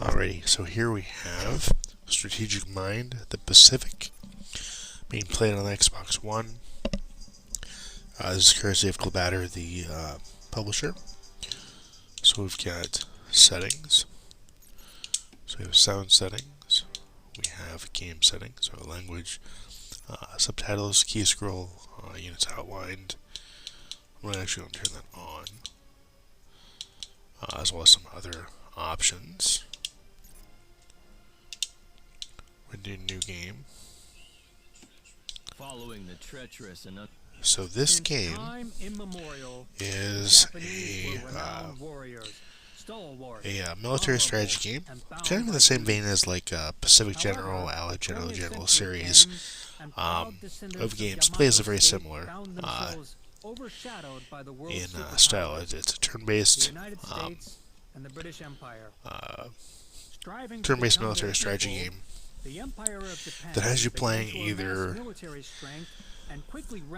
Alrighty, so here we have Strategic Mind, the Pacific, being played on the Xbox One. This is courtesy of Clabatter, the publisher. So we've got settings. So we have sound settings. We have game settings, so language, subtitles, key scroll, units outlined. I'm actually going to turn that on, as well as some other options. We do new game. Following the treacherous and so this game is a military strategy game, kind of in the same vein as like Pacific General, Allied General series of games. Plays are very similar in style. It's a turn-based military strategy game that has you playing either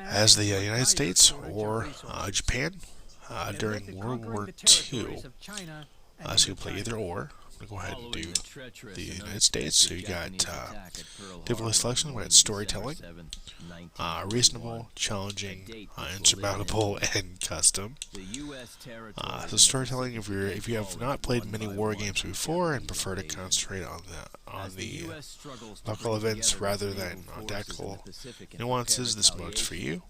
as the United States or Japan during World War II. So you play either or. I'm going to go ahead and do the United States. So you got different selection. We got storytelling, reasonable, challenging, insurmountable, and custom. So storytelling, if you have not played many war games before and prefer to concentrate on the local events rather than on tactical nuances, this mode's for you.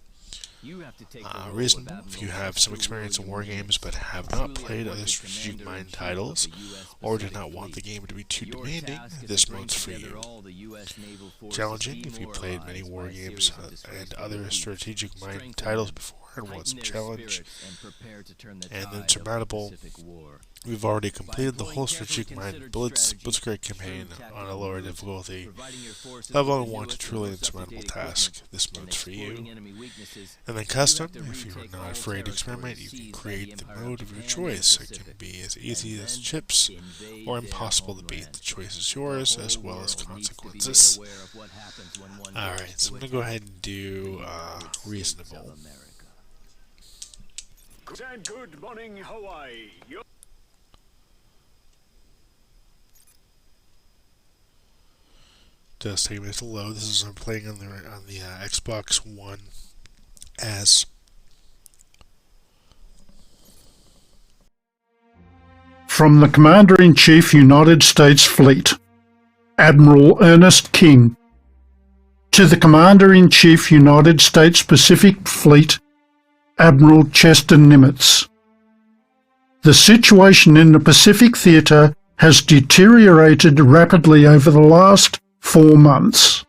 Reasonable, if you have some experience in war games but have not played other Strategic Mind titles or do not want the game to be too demanding, this mode's for you. Challenging, if you played many war games and other Strategic Mind titles before and want some challenge. And then Insurmountable, we've already completed the whole Strategic Mind Blitzkrieg campaign on a lower difficulty level and want a truly insurmountable task. This mode's for you. And then Custom, if you are not afraid to experiment, you can create the mode of your choice. It can be as easy as chips or impossible to beat. The choice is yours, as well as consequences. Alright, so I'm going to go ahead and do reasonable. Good morning, Hawaii. Does take a minute to load. This is I'm playing on the Xbox One S. From the Commander-in-Chief, United States Fleet, Admiral Ernest King, to the Commander-in-Chief, United States Pacific Fleet, Admiral Chester Nimitz. The situation in the Pacific Theatre has deteriorated rapidly over the last 4 months.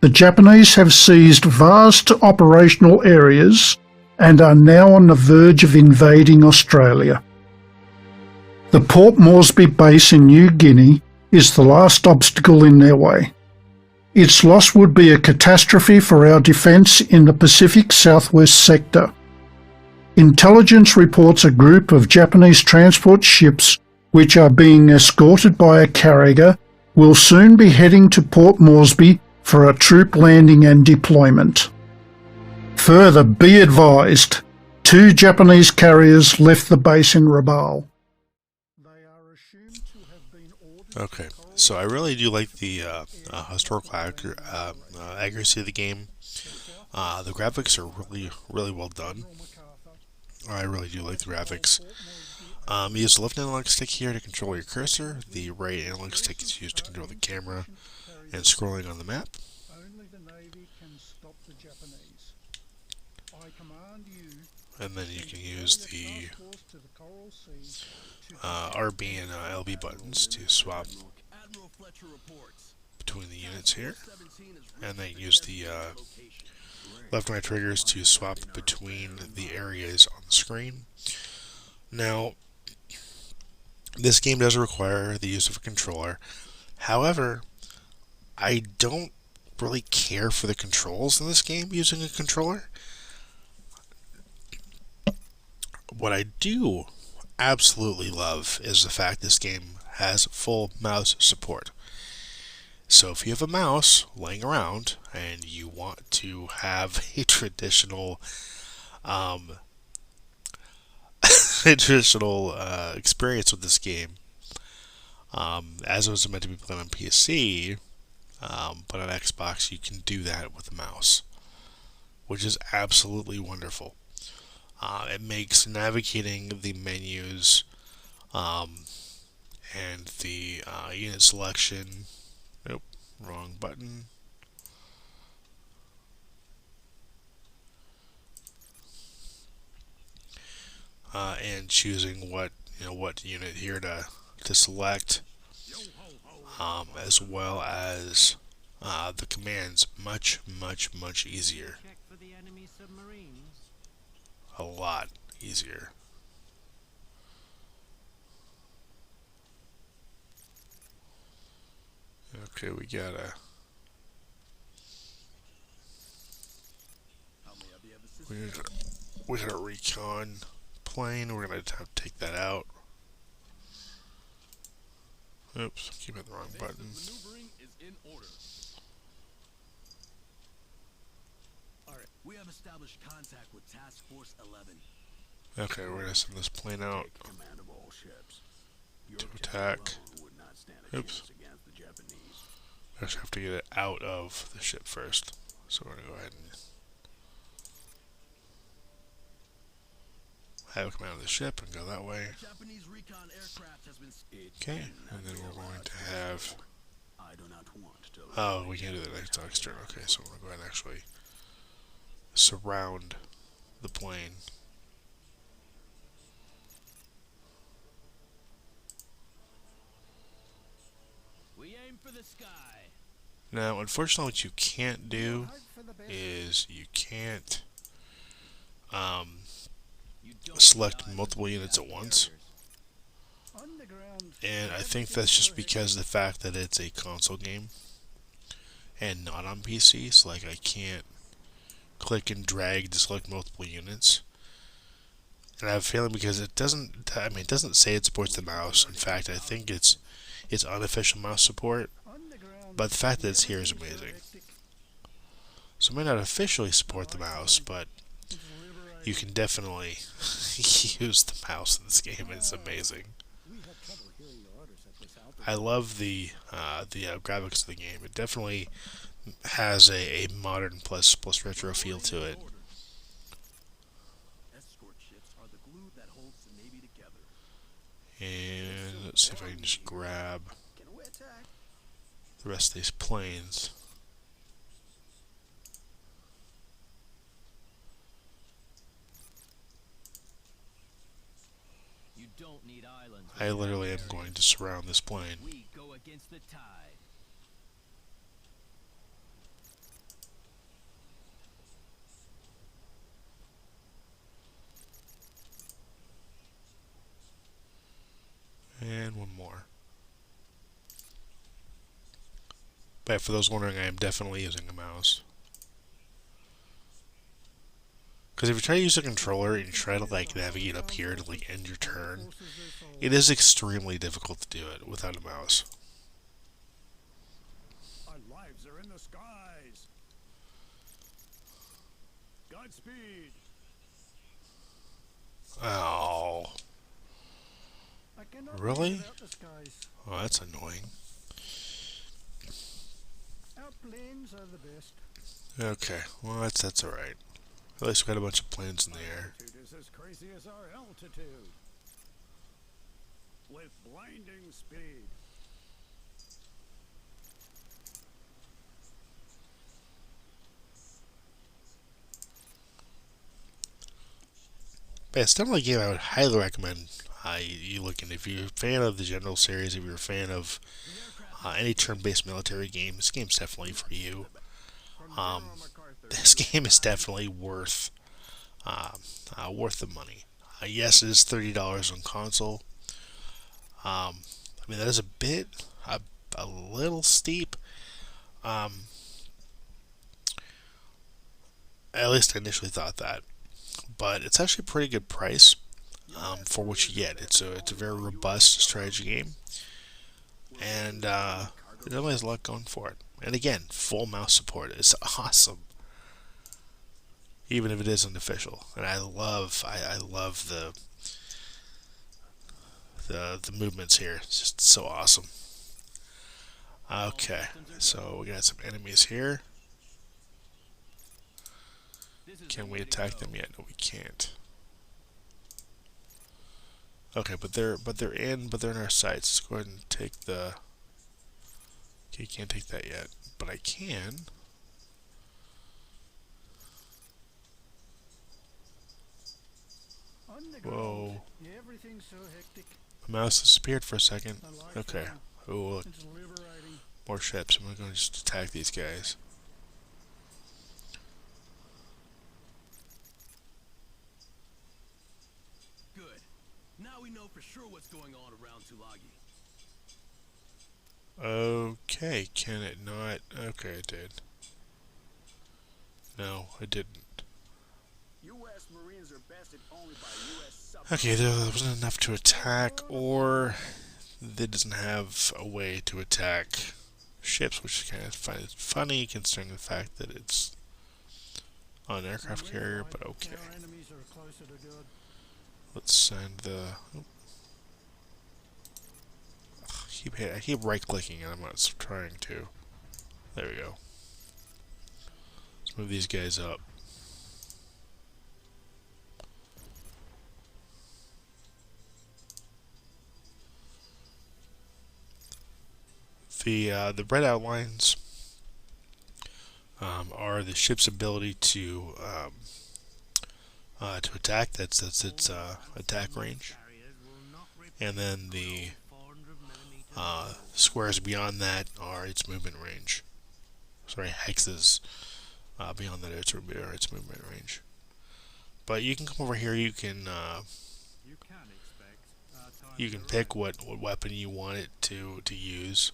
The Japanese have seized vast operational areas and are now on the verge of invading Australia. The Port Moresby base in New Guinea is the last obstacle in their way. Its loss would be a catastrophe for our defence in the Pacific Southwest sector. Intelligence reports a group of Japanese transport ships which are being escorted by a carrier will soon be heading to Port Moresby for a troop landing and deployment. Further, be advised, 2 Japanese carriers left the base in Rabaul. Okay, so I really do like the historical accuracy of the game. The graphics are really well done. I really do like the graphics. Use the left analog stick here to control your cursor. The right analog stick is used to control the camera and scrolling on the map. And then you can use the RB and LB buttons to swap between the units here. And then use the left and right triggers to swap between the areas on the screen. Now, this game does require the use of a controller. However, I don't really care for the controls in this game using a controller. What I do absolutely love is the fact this game has full mouse support. So if you have a mouse laying around and you want to have a traditional experience with this game, as it was meant to be played on PC, but on Xbox you can do that with a mouse, which is absolutely wonderful. It makes navigating the menus and the unit selection, nope, wrong button, and choosing what unit here to select, as well as the commands much easier, a lot easier. Okay, we got a recon plane. We're gonna have to take that out. Oops, keep hitting the wrong button. We have established contact with Task Force 11. Okay, we're gonna send this plane out Command of all ships. to attack. Would not stand a Oops. chance against the Japanese. I just have to get it out of the ship first. So we're gonna go ahead and have it come out of the ship and go that way. Japanese recon aircraft has been. Okay, and then we're going to have. I do not want to. Oh, we can't do that next external. Okay, so we're gonna go ahead and actually surround the plane. We aim for the sky. Now, unfortunately, what you can't do is you can't select multiple units at once. And I think that's just because of the fact that it's a console game and not on PC. So, like, I can't click and drag to select multiple units. And I have a feeling because it doesn't say it supports the mouse. In fact, I think it's unofficial mouse support. But the fact that it's here is amazing. So it may not officially support the mouse, but you can definitely use the mouse in this game. It's amazing. I love the graphics of the game. It definitely has a modern plus retro feel to it. Escort ships are the glue that holds the Navy together. And let's see if I can just grab the rest of these planes. You don't need islands. I literally am going to surround this plane. We go against the tide. And one more. But for those wondering, I am definitely using a mouse. Because if you try to use a controller and you try to like navigate up here to like end your turn, it is extremely difficult to do it without a mouse. Our lives are in the skies. Godspeed. Oh, really? Oh, that's annoying. Our planes are the best. Okay, well that's alright. At least we got a bunch of planes in the air. Altitude is as crazy as our altitude. With blinding speed. But it's definitely a game I would highly recommend you look in. If you're a fan of the General series, if you're a fan of any turn-based military game, this game's definitely for you. This game is definitely worth the money. Yes, it is $30 on console. I mean, that is a little steep. At least I initially thought that, but it's actually a pretty good price for what you get. It's a very robust strategy game, and it definitely has a lot going for it. And again, full mouse support is awesome, even if it isn't official. And I love the movements here. It's just so awesome. Okay, so we got some enemies here. Can we attack them yet? No, we can't. Okay, but they're in our sights. Let's go ahead and take the. Okay, can't take that yet, but I can. Whoa. Everything's so hectic. My mouse disappeared for a second. I like Okay. Oh, look. It's liberating. More ships. I'm going to just attack these guys. Good. Now we know for sure what's going on around Tulagi. Okay, can it not? Okay, it did. No, it didn't. U.S. Marines are bested only by U.S. Okay, there wasn't enough to attack, or it doesn't have a way to attack ships, which is kind of funny considering the fact that it's on an aircraft carrier, but okay. Our enemies are closer to good. Let's send the... I keep right-clicking and I'm not trying to. There we go. Let's move these guys up. The red outlines are the ship's ability to attack. That's its attack range, and then the squares beyond that are its movement range. Sorry, hexes beyond that are its movement range. But you can come over here. You can pick what weapon you want it to use,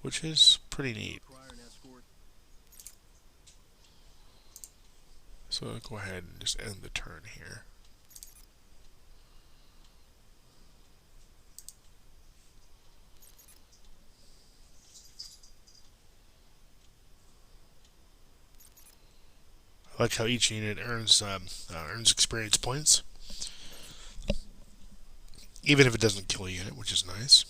which is pretty neat. So I'll go ahead and just end the turn here. I like how each unit earns experience points, even if it doesn't kill a unit, which is nice.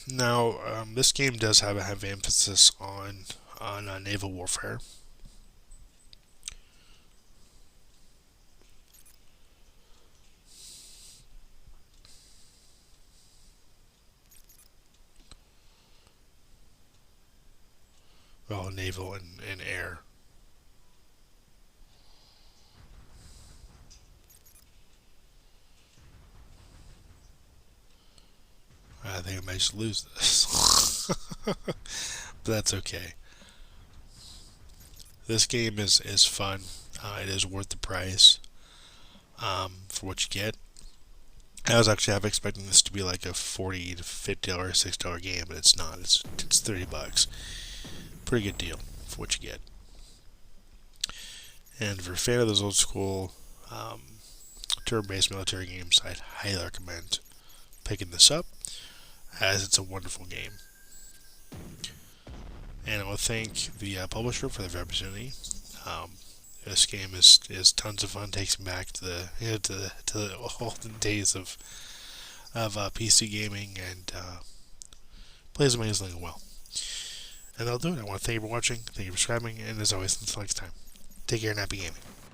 Now, this game does have a heavy emphasis on naval warfare. Well, naval and air. I think I might just lose this. But that's okay. This game is fun. It is worth the price for what you get. I was actually half expecting this to be like a $40 to $50, $60 game, but it's not. It's $30. Pretty good deal for what you get. And for a fan of those old school turn-based military games, I'd highly recommend picking this up, as it's a wonderful game. And I want to thank the publisher for the opportunity. This game is tons of fun. Takes me back to the olden days of PC gaming, and plays amazingly well. And that'll do it. I want to thank you for watching. Thank you for subscribing, and as always, until next time, take care and happy gaming.